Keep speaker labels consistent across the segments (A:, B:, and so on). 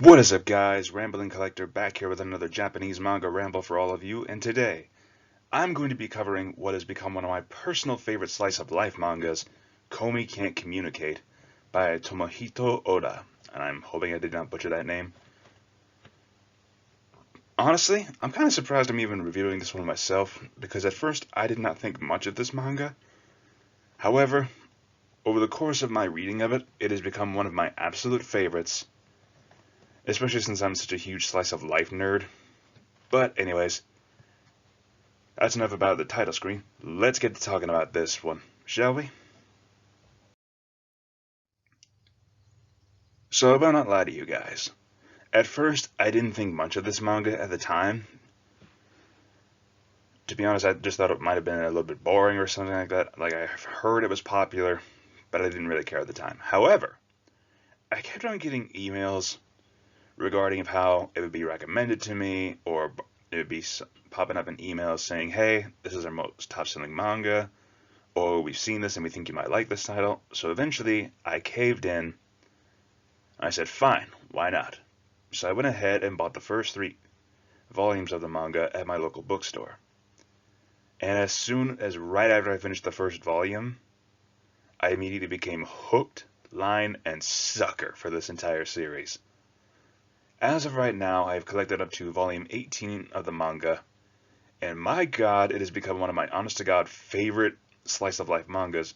A: What is up, guys? Rambling Collector back here with another Japanese manga ramble for all of you, and today I'm going to be covering what has become one of my personal favorite slice of life mangas, Komi Can't Communicate, by Tomohito Oda, and I'm hoping I did not butcher that name. Honestly, I'm kind of surprised I'm even reviewing this one myself, because at first I did not think much of this manga. However, over the course of my reading of it, it has become one of my absolute favorites, especially since I'm such a huge slice of life nerd. But anyways, that's enough about the title screen. Let's get to talking about this one, shall we? So I will not lie to you guys. At first, I didn't think much of this manga at the time. To be honest, I just thought it might have been a little bit boring or something like that. Like, I heard it was popular, but I didn't really care at the time. However, I kept on getting emails regarding how it would be recommended to me, or it would be popping up in emails saying, hey, this is our most top-selling manga, or we've seen this and we think you might like this title. So eventually, I caved in. I said, fine, why not? So I went ahead and bought the first 3 volumes of the manga at my local bookstore. And as soon as right after I finished the first volume, I immediately became hooked, line, and sucker for this entire series. As of right now, I have collected up to volume 18 of the manga, and my god, it has become one of my honest-to-god favorite slice-of-life mangas,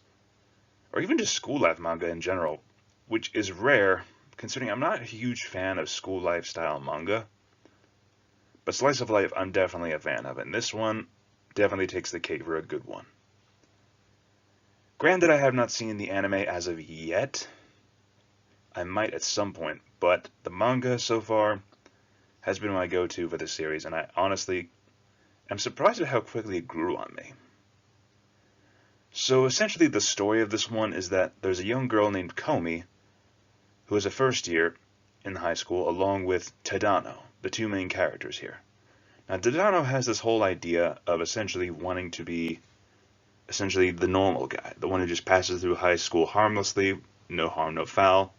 A: or even just school-life manga in general, which is rare, considering I'm not a huge fan of school-life style manga, but slice-of-life I'm definitely a fan of, and this one definitely takes the cake for a good one. Granted, I have not seen the anime as of yet. I might at some point, but the manga so far has been my go-to for this series, and I honestly am surprised at how quickly it grew on me. So essentially the story of this one is that there's a young girl named Komi who is a first year in high school along with Tadano, the 2 main characters here. Now Tadano has this whole idea of essentially wanting to be essentially the normal guy, the one who just passes through high school harmlessly, no harm, no foul.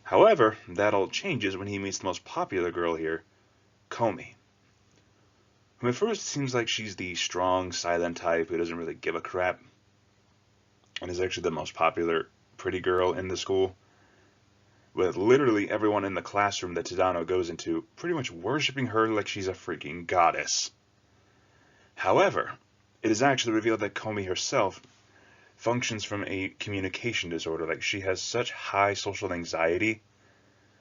A: However, that all changes when he meets the most popular girl here, Komi, who at first seems like she's the strong, silent type who doesn't really give a crap, and is actually the most popular pretty girl in the school, with literally everyone in the classroom that Tadano goes into pretty much worshipping her like she's a freaking goddess. However, it is actually revealed that Komi herself functions from a communication disorder. Like, she has such high social anxiety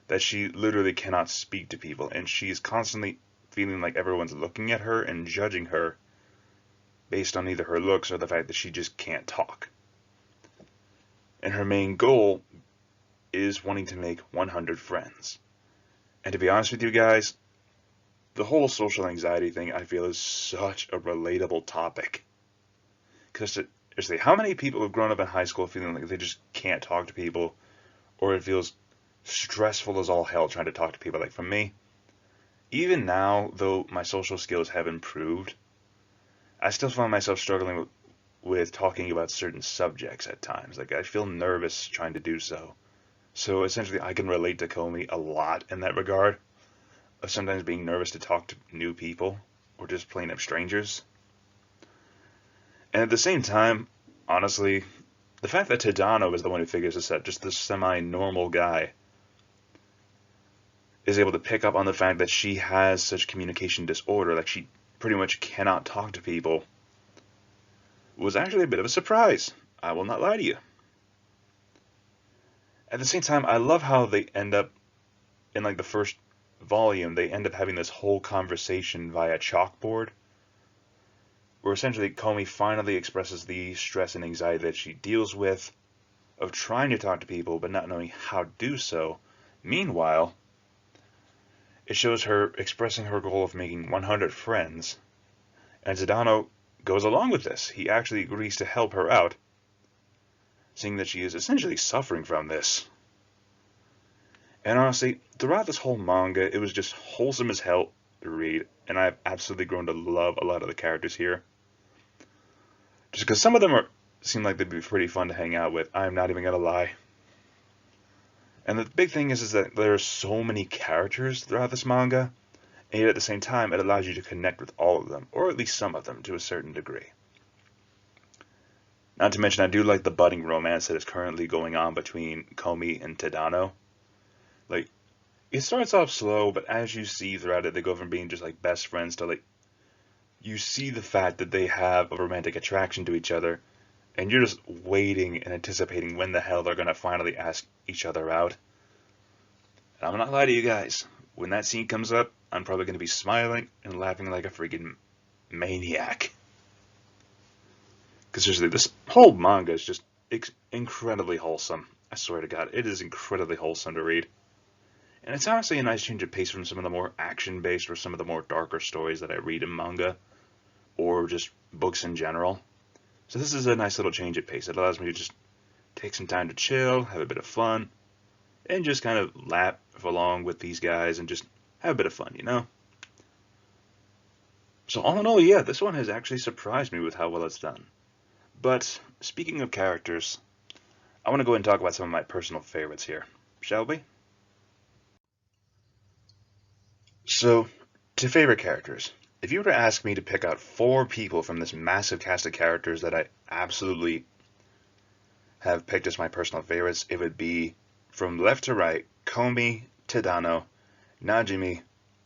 A: that she literally cannot speak to people, and she's constantly feeling like everyone's looking at her and judging her based on either her looks or the fact that she just can't talk. And her main goal is wanting to make 100 friends. And to be honest with you guys, the whole social anxiety thing I feel is such a relatable topic. Because seriously, how many people have grown up in high school feeling like they just can't talk to people, or it feels stressful as all hell trying to talk to people? Like, for me, even now, though my social skills have improved, I still find myself struggling with talking about certain subjects at times. Like, I feel nervous trying to do so. So essentially, I can relate to Komi a lot in that regard, of sometimes being nervous to talk to new people, or just plain up strangers. And at the same time, honestly, the fact that Tadano is the one who figures this out, just this semi-normal guy, is able to pick up on the fact that she has such communication disorder, like she pretty much cannot talk to people, was actually a bit of a surprise. I will not lie to you. At the same time, I love how they end up, in like the first volume, they end up having this whole conversation via chalkboard, where essentially Komi finally expresses the stress and anxiety that she deals with, of trying to talk to people but not knowing how to do so. Meanwhile, it shows her expressing her goal of making 100 friends, and Tadano goes along with this. He actually agrees to help her out, seeing that she is essentially suffering from this. And honestly, throughout this whole manga, it was just wholesome as hell to read, and I've absolutely grown to love a lot of the characters here. Just because some of them seem like they'd be pretty fun to hang out with, I'm not even gonna lie. And the big thing is that there are so many characters throughout this manga, and yet at the same time, it allows you to connect with all of them, or at least some of them, to a certain degree. Not to mention, I do like the budding romance that is currently going on between Komi and Tadano. Like, it starts off slow, but as you see throughout it, they go from being just like best friends to like, you see the fact that they have a romantic attraction to each other, and you're just waiting and anticipating when the hell they're gonna finally ask each other out. And I'm not lying to you guys, when that scene comes up, I'm probably gonna be smiling and laughing like a freaking maniac. Because seriously, this whole manga is just incredibly wholesome. I swear to God, it is incredibly wholesome to read. And it's honestly a nice change of pace from some of the more action-based or some of the more darker stories that I read in manga, or just books in general. So this is a nice little change of pace. It allows me to just take some time to chill, have a bit of fun, and just kind of laugh along with these guys and just have a bit of fun, you know? So all in all, yeah, this one has actually surprised me with how well it's done. But speaking of characters, I want to go ahead and talk about some of my personal favorites here, shall we? So, to favorite characters. If you were to ask me to pick out 4 people from this massive cast of characters that I absolutely have picked as my personal favorites, it would be, from left to right, Komi, Tadano, Najimi,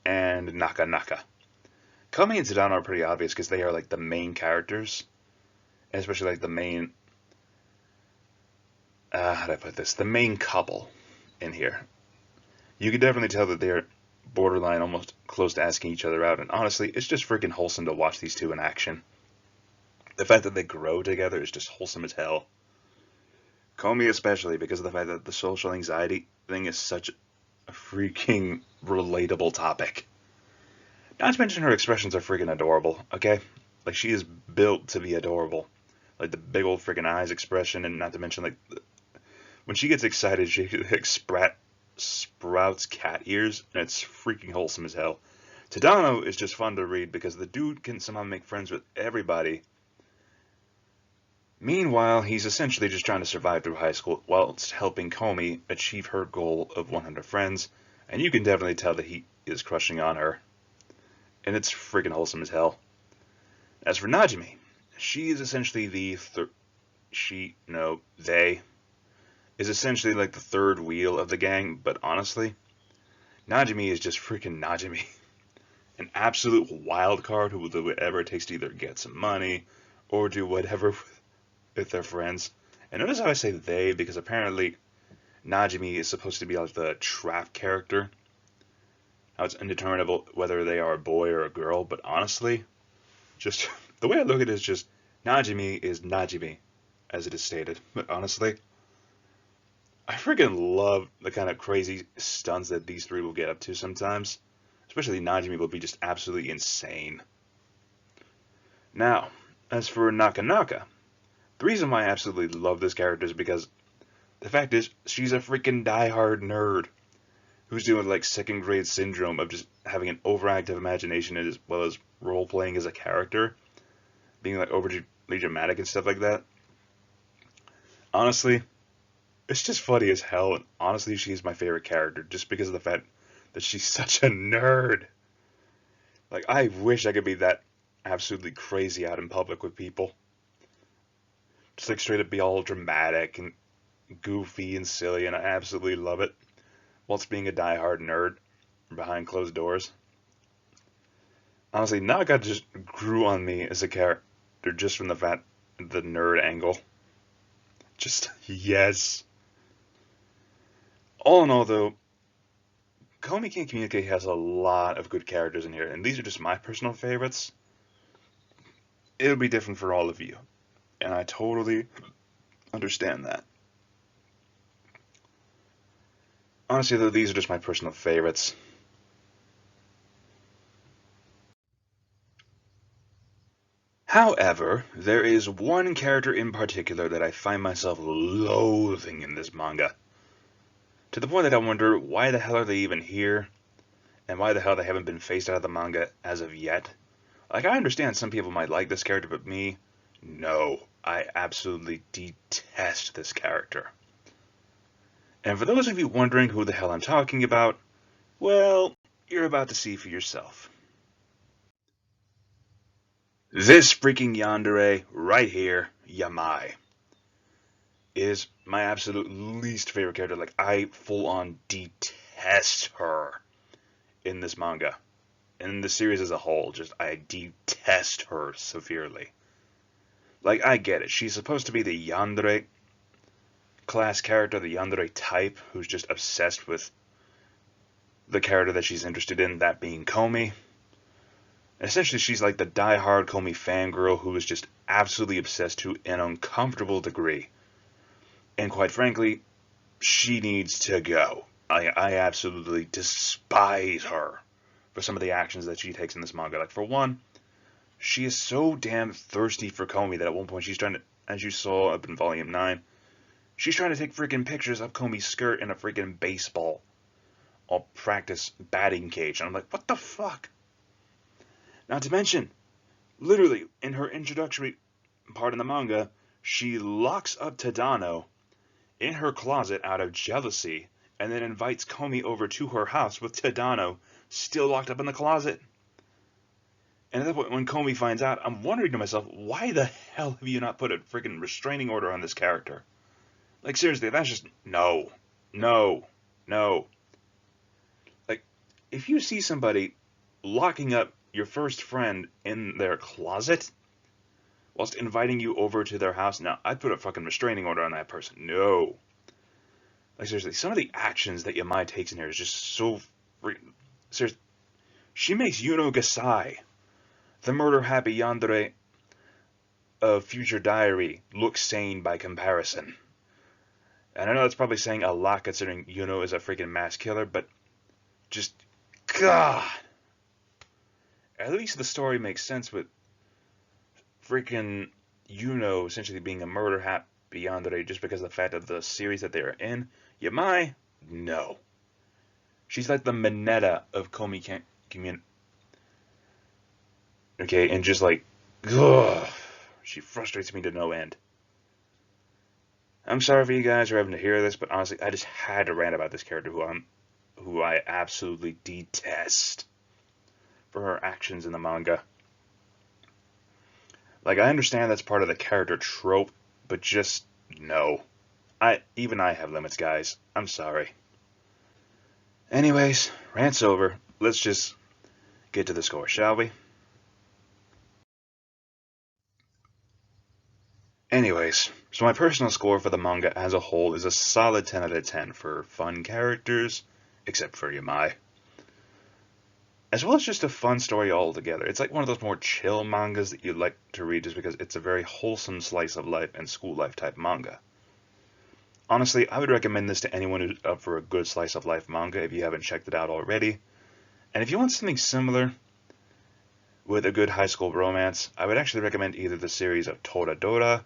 A: and Naka Naka. Komi and Tadano are pretty obvious because they are like the main characters, and especially like the main, how do I put this? The main couple in here. You can definitely tell that they're borderline almost close to asking each other out, and honestly, it's just freaking wholesome to watch these two in action. The fact that they grow together is just wholesome as hell. Komi especially, because of the fact that the social anxiety thing is such a freaking relatable topic. Not to mention her expressions are freaking adorable, okay? Like, she is built to be adorable. Like, the big old freaking eyes expression, and not to mention, like, when she gets excited, she like, sprouts cat ears, and it's freaking wholesome as hell. Tadano is just fun to read because the dude can somehow make friends with everybody. Meanwhile, he's essentially just trying to survive through high school whilst helping Komi achieve her goal of 100 friends, and you can definitely tell that he is crushing on her. And it's freaking wholesome as hell. As for Najimi, she is essentially they is essentially like the third wheel of the gang, but honestly, Najimi is just freaking Najimi. An absolute wild card who will do whatever it takes to either get some money or do whatever with their friends. And notice how I say they, because apparently Najimi is supposed to be like the trap character. How it's indeterminable whether they are a boy or a girl, but honestly, just the way I look at it is just Najimi is Najimi, as it is stated. But honestly, I freaking love the kind of crazy stunts that these 3 will get up to sometimes. Especially Najimi will be just absolutely insane. Now, as for Naka Naka, the reason why I absolutely love this character is because the fact is, she's a freaking diehard nerd who's dealing with like 2nd grade syndrome of just having an overactive imagination as well as role playing as a character, being like overly dramatic and stuff like that. Honestly, it's just funny as hell, and honestly, she's my favorite character just because of the fact that she's such a nerd. Like, I wish I could be that absolutely crazy out in public with people. Just like straight up be all dramatic and goofy and silly, and I absolutely love it. Whilst being a diehard nerd behind closed doors. Honestly, Naga just grew on me as a character just from the nerd angle. Just, yes. All in all, though, Komi Can't Communicate has a lot of good characters in here, and these are just my personal favorites. It'll be different for all of you, and I totally understand that. Honestly, though, these are just my personal favorites. However, there is one character in particular that I find myself loathing in this manga. To the point that I wonder why the hell are they even here, and why the hell they haven't been phased out of the manga as of yet. Like, I understand some people might like this character, but me, no. I absolutely detest this character. And for those of you wondering who the hell I'm talking about, well, you're about to see for yourself. This freaking yandere right here, Yamai, is my absolute least favorite character. Like, I full on detest her in this manga. And in the series as a whole, just I detest her severely. Like, I get it. She's supposed to be the yandere class character, the yandere type, who's just obsessed with the character that she's interested in, that being Komi. Essentially, she's like the die-hard Komi fangirl who is just absolutely obsessed to an uncomfortable degree. And quite frankly, she needs to go. I absolutely despise her for some of the actions that she takes in this manga. Like, for one, she is so damn thirsty for Komi that at one point she's trying to, as you saw up in Volume 9, she's trying to take freaking pictures of Komi's skirt in a freaking baseball or practice batting cage. And I'm like, what the fuck? Not to mention, literally, in her introductory part in the manga, she locks up Tadano in her closet out of jealousy, and then invites Komi over to her house with Tadano still locked up in the closet. And at that point, when Komi finds out, I'm wondering to myself, why the hell have you not put a freaking restraining order on this character? Like, seriously, that's just, no. No. No. Like, if you see somebody locking up your first friend in their closet whilst inviting you over to their house, now, I'd put a fucking restraining order on that person. No. Like, seriously, some of the actions that Yamai takes in here is just so... Seriously, she makes Yuno Gasai, the murder-happy yandere of Future Diary, look sane by comparison. And I know that's probably saying a lot considering Yuno is a freaking mass killer, but just... God! At least the story makes sense with freaking Yuno essentially being a murder-happy yandere just because of the fact of the series that they're in. Yamai? No. She's like the Mineta of Komi Can't Communicate. Okay, and just like, ugh, she frustrates me to no end. I'm sorry for you guys who are having to hear this, but honestly, I just had to rant about this character who I absolutely detest for her actions in the manga. Like, I understand that's part of the character trope, but just no. Even I have limits, guys. I'm sorry. Anyways, rant's over. Let's just get to the score, shall we? Anyways, so my personal score for the manga as a whole is a solid 10 out of 10 for fun characters, except for Yamai. As well as just a fun story altogether. It's like one of those more chill mangas that you like to read just because it's a very wholesome slice of life and school life type manga. Honestly, I would recommend this to anyone who's up for a good slice of life manga if you haven't checked it out already. And if you want something similar with a good high school romance, I would actually recommend either the series of Toradora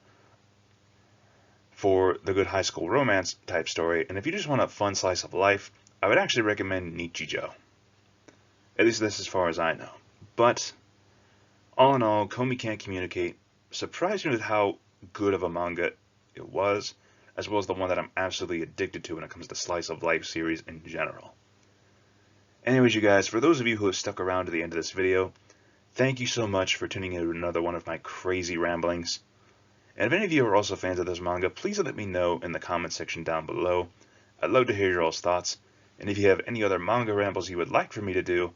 A: for the good high school romance type story, and if you just want a fun slice of life, I would actually recommend Nichijou. At least that's as far as I know. But, all in all, Komi Can't Communicate surprised me with how good of a manga it was, as well as the one that I'm absolutely addicted to when it comes to slice of life series in general. Anyways, you guys, for those of you who have stuck around to the end of this video, thank you so much for tuning in to another one of my crazy ramblings. And if any of you are also fans of this manga, please let me know in the comment section down below. I'd love to hear your all's thoughts. And if you have any other manga rambles you would like for me to do,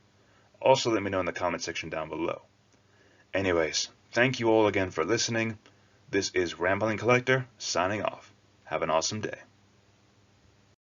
A: also let me know in the comment section down below. Anyways, thank you all again for listening. This is Rambling Collector, signing off. Have an awesome day.